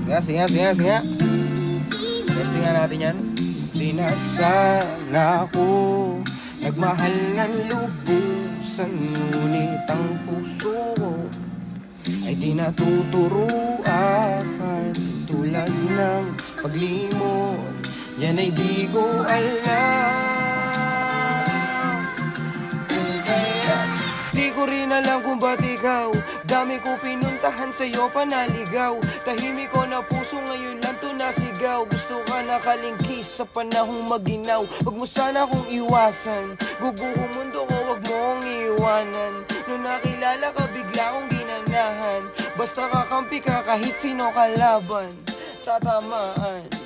Sige nga. Testing nga natin yan. Di na sana ako nagmahal ng lubusan, ngunit ang puso ko ay di natuturuan. Tulad ng paglimot, yan ay di ko alam. Kaya di ko rin alam kung ba't ikaw, dami ko pinuntahan sa'yo panaligaw. Tahimik ko na puso ngayon lang to nasigaw. Gusto ka nakalingkis sa panahong maginaw. Wag mo sana akong iwasan, gubuhong mundo ko wag mo akong iwanan. Nung nakilala ka bigla kong ginanahan, basta kakampi ka kahit sino kalaban, tatamaan.